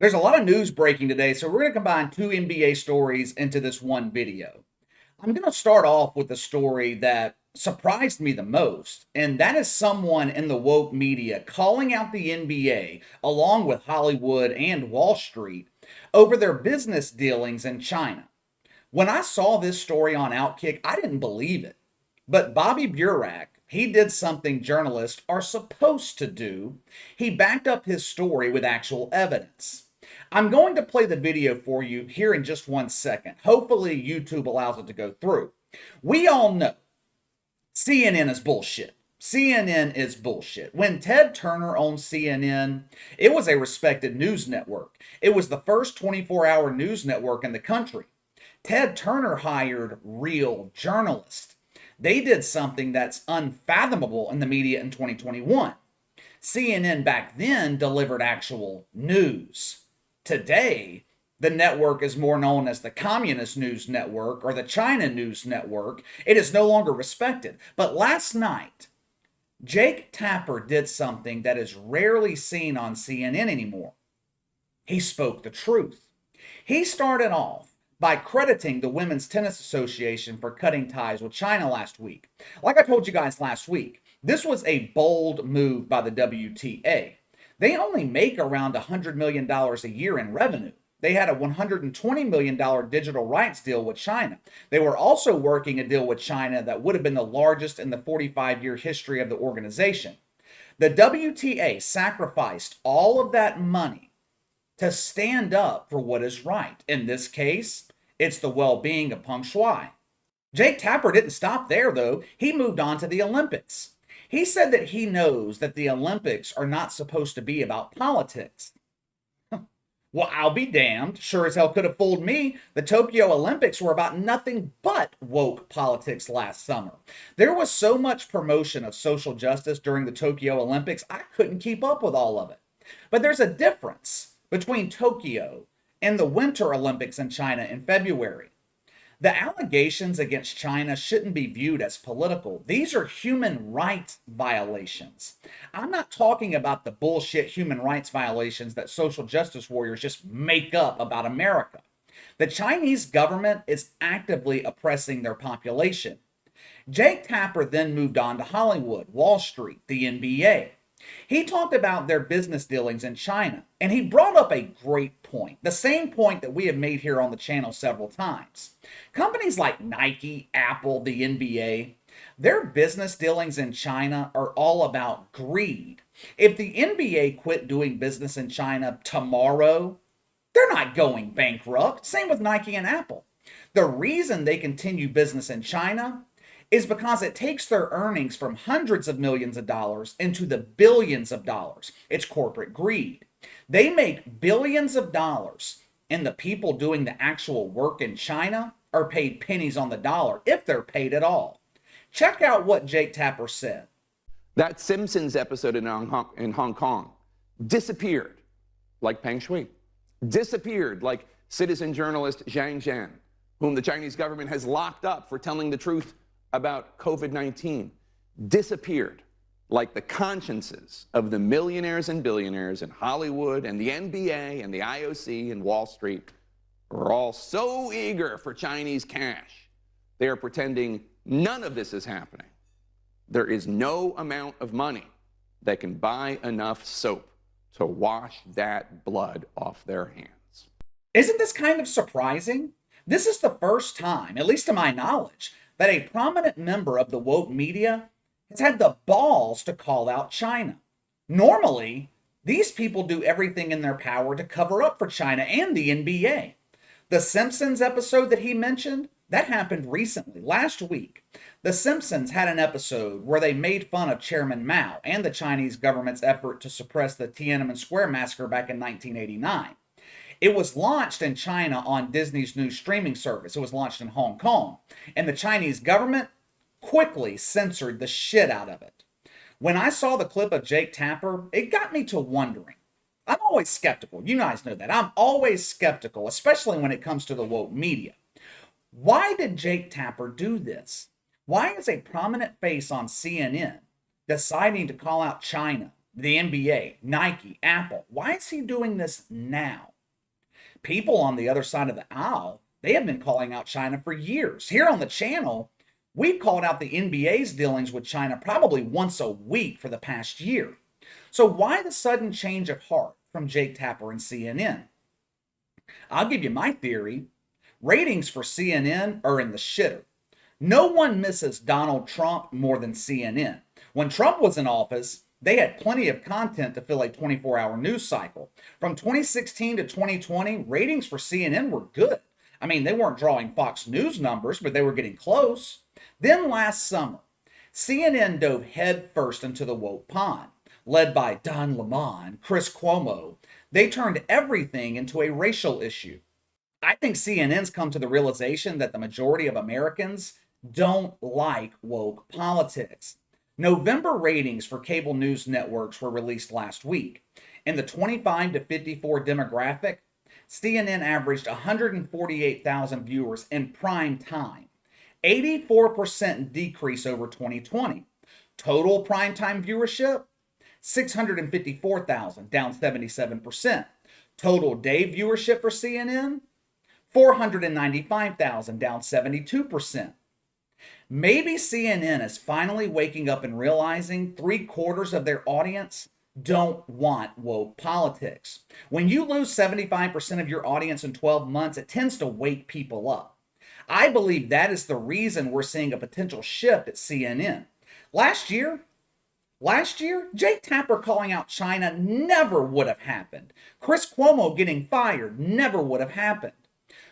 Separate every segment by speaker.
Speaker 1: There's a lot of news breaking today, so we're going to combine two NBA stories into this one video. I'm going to start off with the story that surprised me the most, and that is someone in the woke media calling out the NBA, along with Hollywood and Wall Street, over their business dealings in China. When I saw this story on Outkick, I didn't believe it. But Bobby Burak, he did something journalists are supposed to do. He backed up his story with actual evidence. I'm going to play the video for you here in just 1 second. Hopefully, YouTube allows it to go through. We all know CNN is bullshit. CNN is bullshit. When Ted Turner owned CNN, it was a respected news network. It was the first 24-hour news network in the country. Ted Turner hired real journalists. They did something that's unfathomable in the media in 2021. CNN back then delivered actual news. Today, the network is more known as the Communist News Network or the China News Network. It is no longer respected. But last night, Jake Tapper did something that is rarely seen on CNN anymore. He spoke the truth. He started off by crediting the Women's Tennis Association for cutting ties with China last week. Like I told you guys last week, this was a bold move by the WTA. They only make around $100 million a year in revenue. They had a $120 million digital rights deal with China. They were also working a deal with China that would have been the largest in the 45-year history of the organization. The WTA sacrificed all of that money to stand up for what is right. In this case, it's the well-being of Peng Shuai. Jake Tapper didn't stop there, though. He moved on to the Olympics. He said that he knows that the Olympics are not supposed to be about politics. Well, I'll be damned. Sure as hell could have fooled me. The Tokyo Olympics were about nothing but woke politics last summer. There was so much promotion of social justice during the Tokyo Olympics, I couldn't keep up with all of it. But there's a difference between Tokyo and the Winter Olympics in China in February. The allegations against China shouldn't be viewed as political. These are human rights violations. I'm not talking about the bullshit human rights violations that social justice warriors just make up about America. The Chinese government is actively oppressing their population. Jake Tapper then moved on to Hollywood, Wall Street, the NBA. He talked about their business dealings in China, and he brought up a great point, the same point that we have made here on the channel several times. Companies like Nike, Apple, the NBA, their business dealings in China are all about greed. If the NBA quit doing business in China tomorrow, they're not going bankrupt. Same with Nike and Apple. The reason they continue business in China is because it takes their earnings from hundreds of millions of dollars into the billions of dollars. It's corporate greed. They make billions of dollars, and the people doing the actual work in China are paid pennies on the dollar, if they're paid at all. Check out what Jake Tapper said.
Speaker 2: That Simpsons episode in Hong Kong disappeared like Peng Shui, disappeared like citizen journalist Zhang Zhan, whom the Chinese government has locked up for telling the truth about COVID-19, disappeared like the consciences of the millionaires and billionaires in Hollywood and the NBA and the IOC and Wall Street are all so eager for Chinese cash. They are pretending none of this is happening. There is no amount of money that can buy enough soap to wash that blood off their hands.
Speaker 1: Isn't this kind of surprising? This is the first time, at least to my knowledge, that a prominent member of the woke media has had the balls to call out China. Normally, these people do everything in their power to cover up for China and the NBA. The Simpsons episode that he mentioned, that happened recently, last week. The Simpsons had an episode where they made fun of Chairman Mao and the Chinese government's effort to suppress the Tiananmen Square massacre back in 1989. It was launched in China on Disney's new streaming service. It was launched in Hong Kong. And the Chinese government quickly censored the shit out of it. When I saw the clip of Jake Tapper, it got me to wondering. I'm always skeptical. You guys know that. I'm always skeptical, especially when it comes to the woke media. Why did Jake Tapper do this? Why is a prominent face on CNN deciding to call out China, the NBA, Nike, Apple? Why is he doing this now? people on the other side of the aisle, they have been calling out China for years. Here on the channel, we've called out the NBA's dealings with China probably once a week for the past year. So why the sudden change of heart from Jake Tapper and CNN? I'll give you my theory. Ratings for CNN are in the shitter. No one misses Donald Trump more than CNN. When Trump was in office, they had plenty of content to fill a 24-hour news cycle. From 2016 to 2020, ratings for CNN were good. I mean, they weren't drawing Fox News numbers, but they were getting close. Then last summer, CNN dove headfirst into the woke pond. Led by Don Lemon, Chris Cuomo, they turned everything into a racial issue. I think CNN's come to the realization that the majority of Americans don't like woke politics. November ratings for cable news networks were released last week. In the 25 to 54 demographic, CNN averaged 148,000 viewers in prime time, 84% decrease over 2020. Total primetime viewership, 654,000, down 77%. Total day viewership for CNN, 495,000, down 72%. Maybe CNN is finally waking up and realizing 3/4 of their audience don't want woke politics. When you lose 75% of your audience in 12 months, it tends to wake people up. I believe that is the reason we're seeing a potential shift at CNN. Last year, Jake Tapper calling out China never would have happened. Chris Cuomo getting fired never would have happened.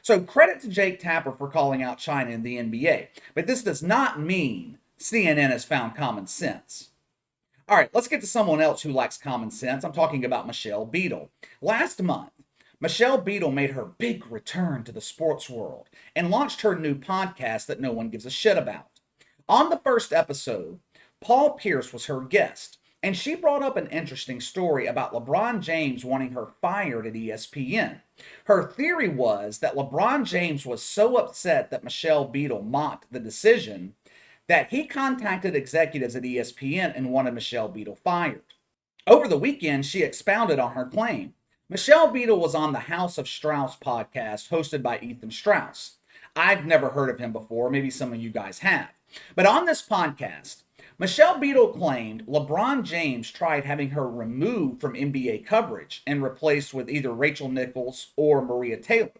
Speaker 1: So credit to Jake Tapper for calling out China in the NBA. But this does not mean CNN has found common sense. All right, let's get to someone else who lacks common sense. I'm talking about Michelle Beadle. Last month, Michelle Beadle made her big return to the sports world and launched her new podcast that no one gives a shit about. On the first episode, Paul Pierce was her guest, and she brought up an interesting story about LeBron James wanting her fired at ESPN. Her theory was that LeBron James was so upset that Michelle Beadle mocked the decision that he contacted executives at ESPN and wanted Michelle Beadle fired. Over the weekend, she expounded on her claim. Michelle Beadle was on the House of Strauss podcast hosted by Ethan Strauss. I've never heard of him before. Maybe some of you guys have. But on this podcast, Michelle Beadle claimed LeBron James tried having her removed from NBA coverage and replaced with either Rachel Nichols or Maria Taylor.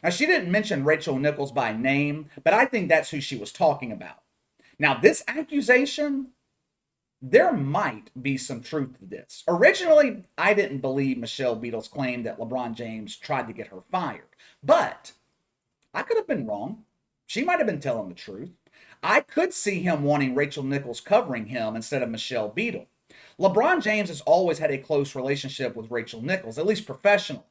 Speaker 1: Now, she didn't mention Rachel Nichols by name, but I think that's who she was talking about. Now, this accusation, there might be some truth to this. Originally, I didn't believe Michelle Beadle's claim that LeBron James tried to get her fired, but I could have been wrong. She might have been telling the truth. I could see him wanting Rachel Nichols covering him instead of Michelle Beadle. LeBron James has always had a close relationship with Rachel Nichols, at least professionally.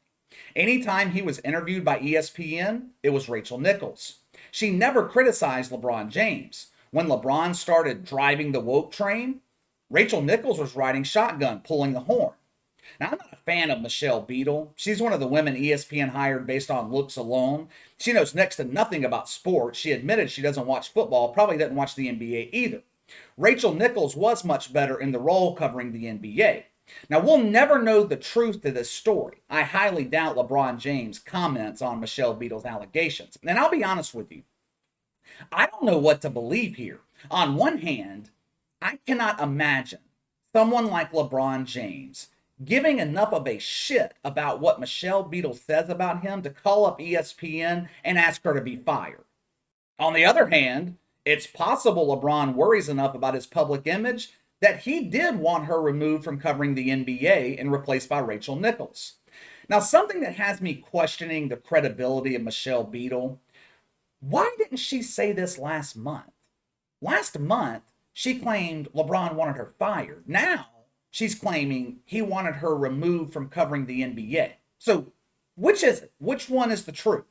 Speaker 1: Anytime he was interviewed by ESPN, it was Rachel Nichols. She never criticized LeBron James. When LeBron started driving the woke train, Rachel Nichols was riding shotgun, pulling the horn. Now, I'm not a fan of Michelle Beadle. She's one of the women ESPN hired based on looks alone. She knows next to nothing about sports. She admitted she doesn't watch football, probably doesn't watch the NBA either. Rachel Nichols was much better in the role covering the NBA. Now, we'll never know the truth to this story. I highly doubt LeBron James comments on Michelle Beadle's allegations. And I'll be honest with you, I don't know what to believe here. On one hand, I cannot imagine someone like LeBron James giving enough of a shit about what Michelle Beadle says about him to call up ESPN and ask her to be fired. On the other hand, it's possible LeBron worries enough about his public image that he did want her removed from covering the NBA and replaced by Rachel Nichols. Now, something that has me questioning the credibility of Michelle Beadle, why didn't she say this last month? Last month, she claimed LeBron wanted her fired. Now, she's claiming he wanted her removed from covering the NBA. So, which is it? Which one is the truth?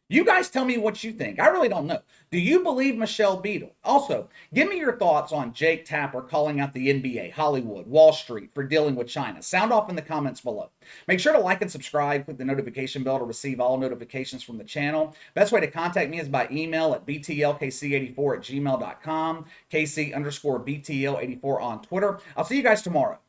Speaker 1: You guys tell me what you think. I really don't know. Do you believe Michelle Beadle? Also, give me your thoughts on Jake Tapper calling out the NBA, Hollywood, Wall Street for dealing with China. Sound off in the comments below. Make sure to like and subscribe, click the notification bell to receive all notifications from the channel. Best way to contact me is by email at btlkc84@gmail.com, KC_BTL84 on Twitter. I'll see you guys tomorrow.